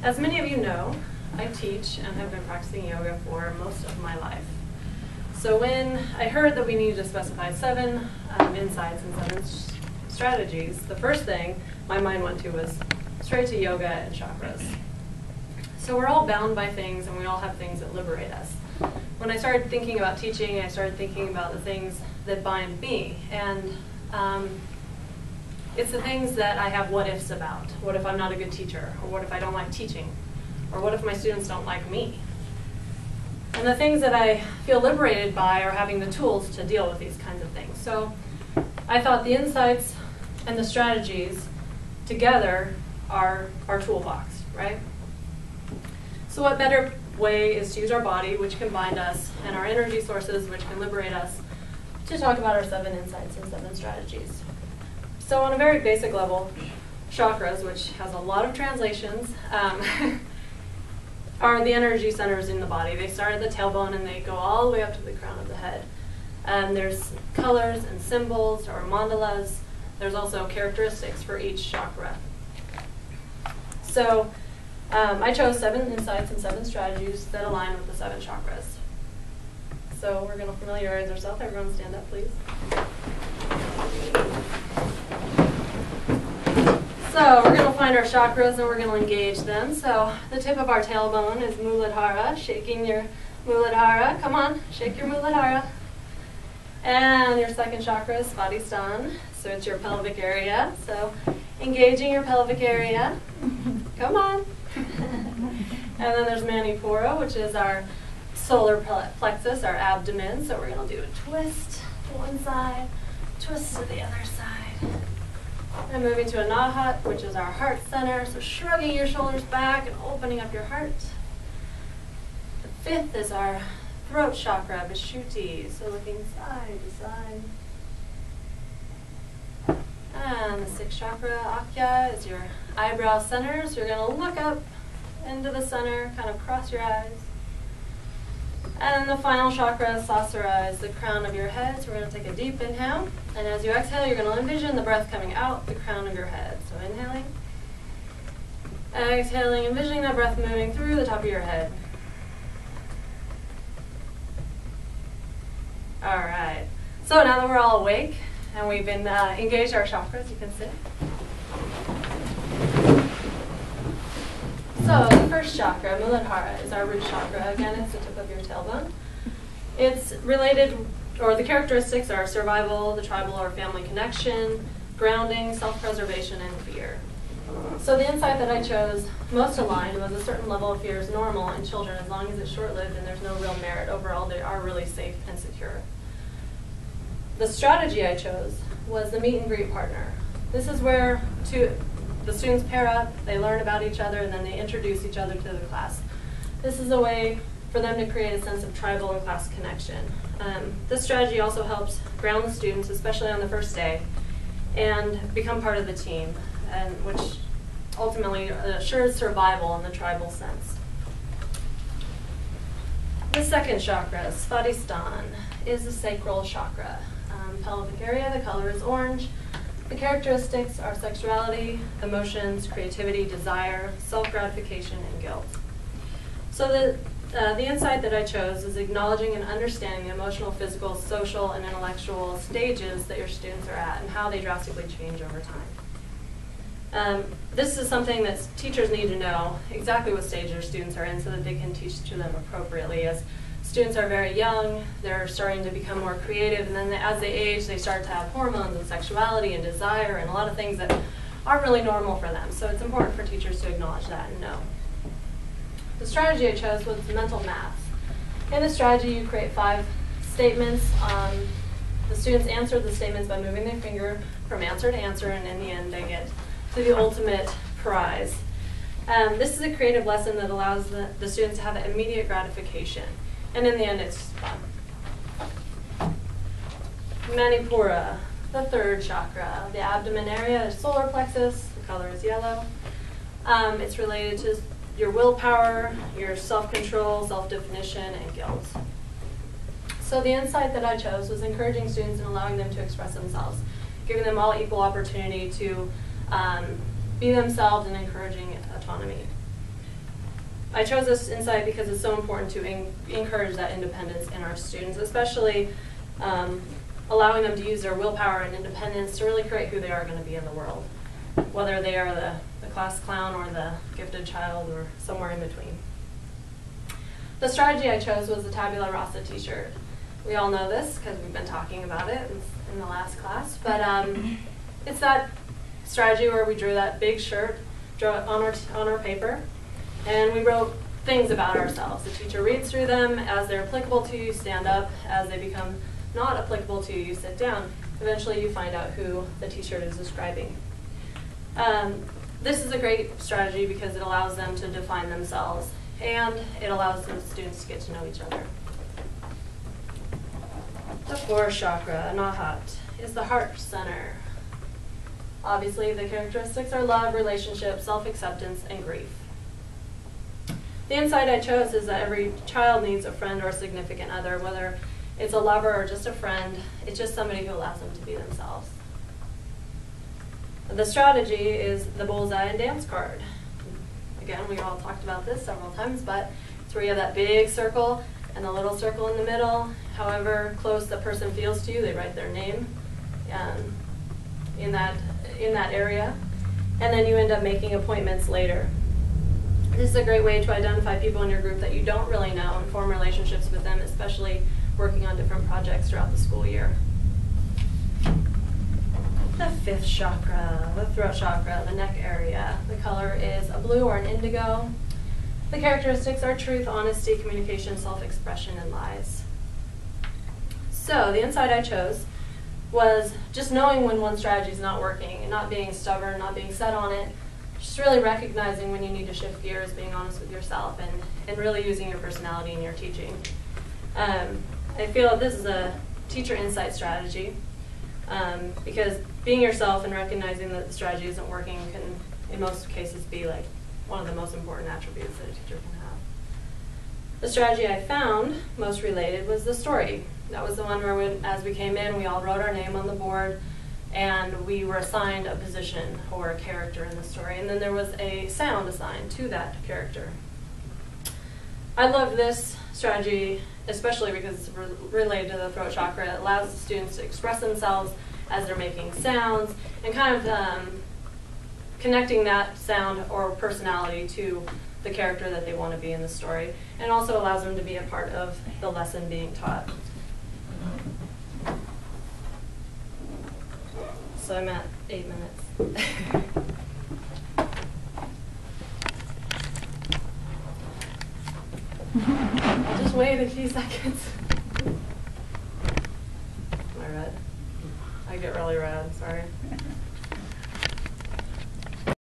As many of you know, I teach and have been practicing yoga for most of my life. So when I heard that we needed to specify 7 insights and 7 strategies, the first thing my mind went to was straight to yoga and chakras. So we're all bound by things, and we all have things that liberate us. When I started thinking about teaching, I started thinking about the things that bind me. And it's the things that I have what-ifs about. What if I'm not a good teacher? Or what if I don't like teaching? Or what if my students don't like me? And the things that I feel liberated by are having the tools to deal with these kinds of things. So I thought the insights and the strategies together are our toolbox, right? So what better way is to use our body, which can bind us, and our energy sources, which can liberate us, to talk about our 7 insights and 7 strategies. So on a very basic level, chakras, which has a lot of translations, are the energy centers in the body. They start at the tailbone and they go all the way up to the crown of the head. There's colors and symbols or mandalas. There's also characteristics for each chakra. So I chose 7 insights and 7 strategies that align with the 7 chakras. So we're going to familiarize ourselves. Everyone stand up, please. So we're going to find our chakras and we're going to engage them. So the tip of our tailbone is Muladhara, shaking your Muladhara. Come on, shake your Muladhara. And your second chakra is Svadhisthana, so it's your pelvic area. So engaging your pelvic area. Come on. And then there's Manipura, which is our solar plexus, our abdomen. So we're going to do a twist to one side, twist to the other side. And moving to Anahat, which is our heart center. So shrugging your shoulders back and opening up your heart. The 5th is our throat chakra, Vishuddhi, so looking side to side. And the 6th chakra, Akya, is your eyebrow center. So you're going to look up into the center, kind of cross your eyes. And the final chakra, Sasara, is the crown of your head. So we're going to take a deep inhale. And as you exhale, you're going to envision the breath coming out the crown of your head. So inhaling. Exhaling, envisioning that breath moving through the top of your head. All right. So now that we're all awake and we've been engaged our chakras, you can sit. So the first chakra, Muladhara, is our root chakra. Again, it's the tip of your tailbone. It's related, or the characteristics are survival, the tribal or family connection, grounding, self-preservation, and fear. So the insight that I chose most aligned was a certain level of fear is normal in children as long as it's short-lived and there's no real merit. Overall, they are really safe and secure. The strategy I chose was the meet and greet partner. This is where the students pair up, they learn about each other, and then they introduce each other to the class. This is a way for them to create a sense of tribal and class connection. This strategy also helps ground the students, especially on the first day, and become part of the team, and which ultimately assures survival in the tribal sense. The second chakra, Svadhisthana, is the sacral chakra. Pelvic area, the color is orange. The characteristics are sexuality, emotions, creativity, desire, self-gratification, and guilt. So the insight that I chose is acknowledging and understanding the emotional, physical, social, and intellectual stages that your students are at and how they drastically change over time. This is something that teachers need to know exactly what stage their students are in so that they can teach to them appropriately. As students are very young, they're starting to become more creative, and then as they age, they start to have hormones and sexuality and desire and a lot of things that aren't really normal for them. So it's important for teachers to acknowledge that and know. The strategy I chose was mental math. In the strategy, you create 5 statements. The students answer the statements by moving their finger from answer to answer, and in the end, they get to the ultimate prize. This is a creative lesson that allows the students to have immediate gratification. And in the end, it's just fun. Manipura, the 3rd chakra. The abdomen area is solar plexus. The color is yellow. It's related to your willpower, your self-control, self-definition, and guilt. So the insight that I chose was encouraging students and allowing them to express themselves, giving them all equal opportunity to be themselves and encouraging autonomy. I chose this insight because it's so important to encourage that independence in our students, especially allowing them to use their willpower and independence to really create who they are going to be in the world, whether they are the class clown or the gifted child or somewhere in between. The strategy I chose was the tabula rasa t-shirt. We all know this because we've been talking about it in the last class, but it's that strategy where we drew that big shirt, drew it on our paper, and we wrote things about ourselves. The teacher reads through them. As they're applicable to you, you stand up. As they become not applicable to you, you sit down. Eventually you find out who the t-shirt is describing. This is a great strategy because it allows them to define themselves, and it allows the students to get to know each other. The fourth chakra, Anahat, is the heart center. Obviously, the characteristics are love, relationship, self-acceptance, and grief. The insight I chose is that every child needs a friend or a significant other, whether it's a lover or just a friend. It's just somebody who allows them to be themselves. The strategy is the bullseye and dance card. Again, we all talked about this several times, but it's where you have that big circle and the little circle in the middle. However close the person feels to you, they write their name in that area, and then you end up making appointments later. This is a great way to identify people in your group that you don't really know and form relationships with them, especially working on different projects throughout the school year. The fifth chakra, the throat chakra, the neck area. The color is a blue or an indigo. The characteristics are truth, honesty, communication, self-expression, and lies. So the insight I chose was just knowing when one strategy is not working and not being stubborn, not being set on it, just really recognizing when you need to shift gears, being honest with yourself, and really using your personality in your teaching. I feel this is a teacher insight strategy because being yourself and recognizing that the strategy isn't working can, in most cases, be like one of the most important attributes that a teacher can have. The strategy I found most related was the story. That was the one where as we came in, we all wrote our name on the board, and we were assigned a position or a character in the story, and then there was a sound assigned to that character. I love this strategy, especially because it's related to the throat chakra. It allows the students to express themselves as they're making sounds, and kind of connecting that sound or personality to the character that they want to be in the story, and also allows them to be a part of the lesson being taught. So I'm at 8 minutes. I'll just wait a few seconds. Am I red? I get really red, sorry.